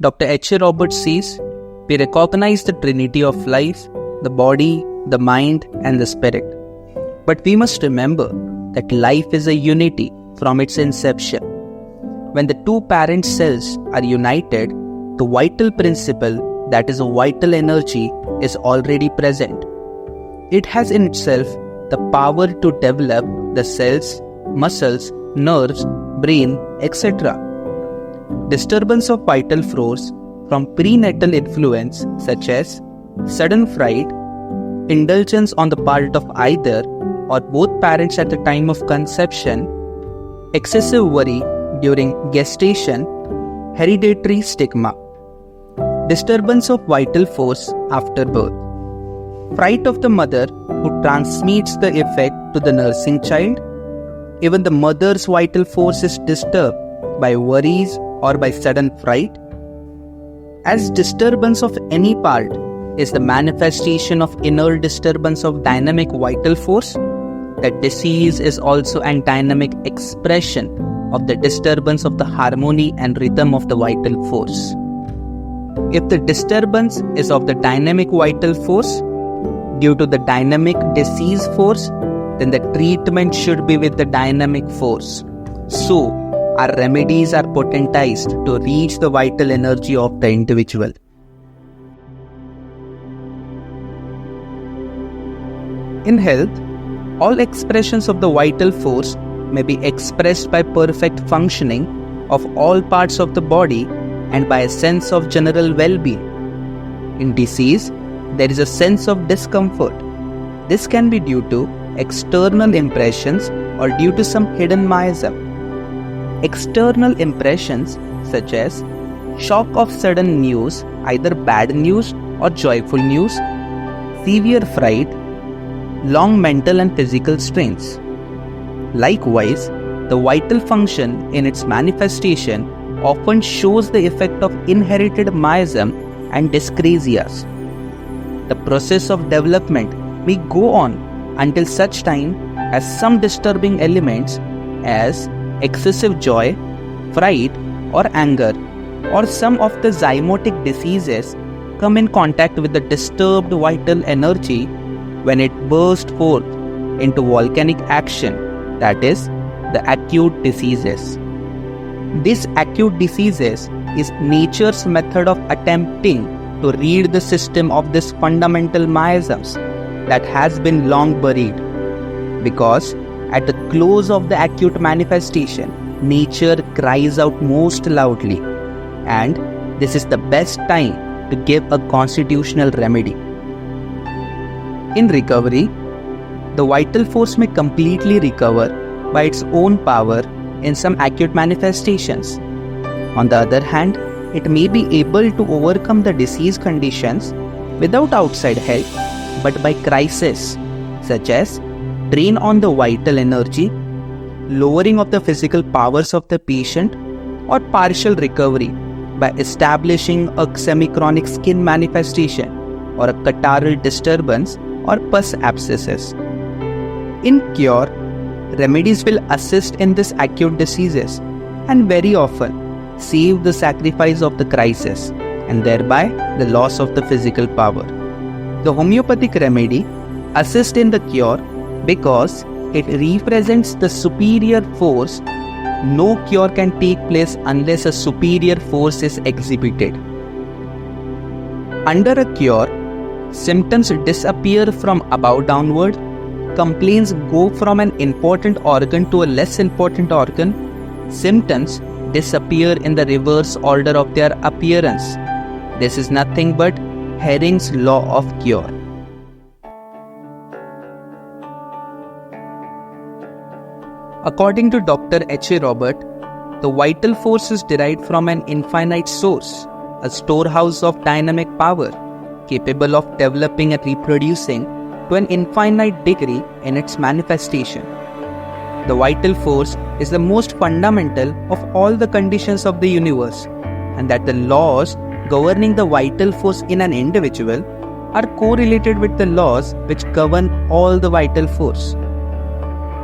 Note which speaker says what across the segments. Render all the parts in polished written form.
Speaker 1: Dr. H. A. Roberts says, we recognize the trinity of life, the body, the mind, and the spirit. But we must remember that life is a unity from its inception. When the two parent cells are united, the vital principle, that is a vital energy, is already present. It has in itself the power to develop the cells, muscles, nerves, brain, etc. Disturbance of vital force from prenatal influence such as sudden fright, indulgence on the part of either or both parents at the time of conception, excessive worry during gestation, hereditary stigma, disturbance of vital force after birth, fright of the mother who transmits the effect to the nursing child. Even the mother's vital force is disturbed by worries or by sudden fright. As disturbance of any part is the manifestation of inner disturbance of dynamic vital force, the disease is also a dynamic expression of the disturbance of the harmony and rhythm of the vital force. If the disturbance is of the dynamic vital force due to the dynamic disease force, then the treatment should be with the dynamic force. So, our remedies are potentized to reach the vital energy of the individual. In health, all expressions of the vital force may be expressed by perfect functioning of all parts of the body and by a sense of general well-being. In disease, there is a sense of discomfort. This can be due to external impressions or due to some hidden miasm. External impressions such as shock of sudden news, either bad news or joyful news, severe fright, long mental and physical strains. Likewise, the vital function in its manifestation often shows the effect of inherited miasm and dyscrasias. The process of development may go on until such time as some disturbing elements as excessive joy, fright, or anger, or some of the zymotic diseases come in contact with the disturbed vital energy when it bursts forth into volcanic action, that is, the acute diseases. These acute diseases is nature's method of attempting to rid the system of this fundamental miasms that has been long buried. Because at the close of the acute manifestation, nature cries out most loudly, and this is the best time to give a constitutional remedy. In recovery, the vital force may completely recover by its own power in some acute manifestations. On the other hand, it may be able to overcome the disease conditions without outside help, but by crisis, such as drain on the vital energy, lowering of the physical powers of the patient, or partial recovery by establishing a semi-chronic skin manifestation or a catarrhal disturbance or pus abscesses. In cure, remedies will assist in these acute diseases and very often save the sacrifice of the crisis and thereby the loss of the physical power. The homeopathic remedy assists in the cure because it represents the superior force. No cure can take place unless a superior force is exhibited. Under a cure, symptoms disappear from above downward, complaints go from an important organ to a less important organ, symptoms disappear in the reverse order of their appearance. This is nothing but Hering's law of cure. According to Dr. H. A. Robert, the vital force is derived from an infinite source, a storehouse of dynamic power, capable of developing and reproducing to an infinite degree in its manifestation. The vital force is the most fundamental of all the conditions of the universe, and that the laws governing the vital force in an individual are correlated with the laws which govern all the vital force.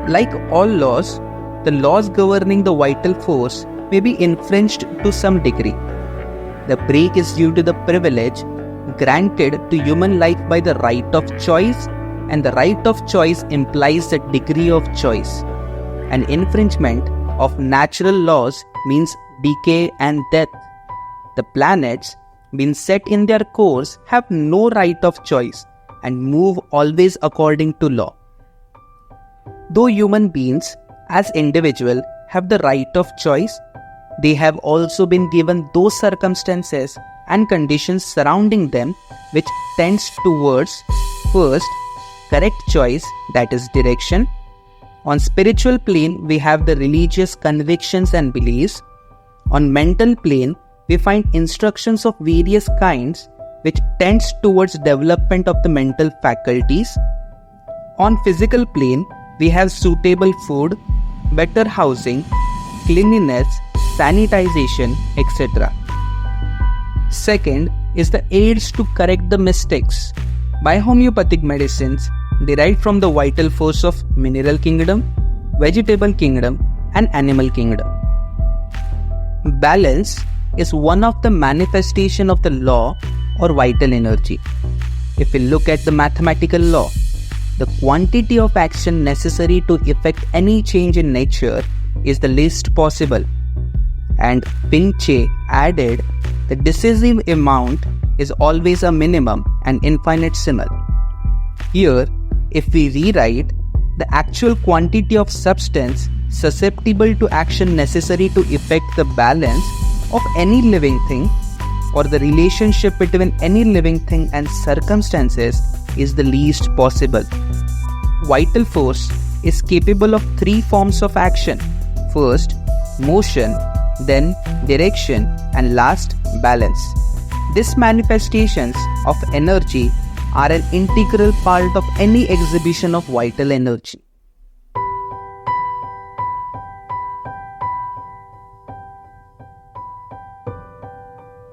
Speaker 1: Like all laws, the laws governing the vital force may be infringed to some degree. The break is due to the privilege granted to human life by the right of choice, and the right of choice implies the degree of choice. An infringement of natural laws means decay and death. The planets, being set in their course, have no right of choice and move always according to law. Though human beings, as individuals, have the right of choice, they have also been given those circumstances and conditions surrounding them which tends towards, first, correct choice, that is direction. On spiritual plane, we have the religious convictions and beliefs. On mental plane, we find instructions of various kinds which tends towards development of the mental faculties. On physical plane, we have suitable food, better housing, cleanliness, sanitization, etc. Second is the aids to correct the mistakes by homeopathic medicines derived from the vital force of mineral kingdom, vegetable kingdom, and animal kingdom. Balance is one of the manifestation of the law or vital energy. If we look at the mathematical law, the quantity of action necessary to effect any change in nature is the least possible. And Pinche added, the decisive amount is always a minimum and infinitesimal. Here, if we rewrite, the actual quantity of substance susceptible to action necessary to effect the balance of any living thing or the relationship between any living thing and circumstances is the least possible. Vital force is capable of three forms of action. First, motion, then direction, and last, balance. These manifestations of energy are an integral part of any exhibition of vital energy.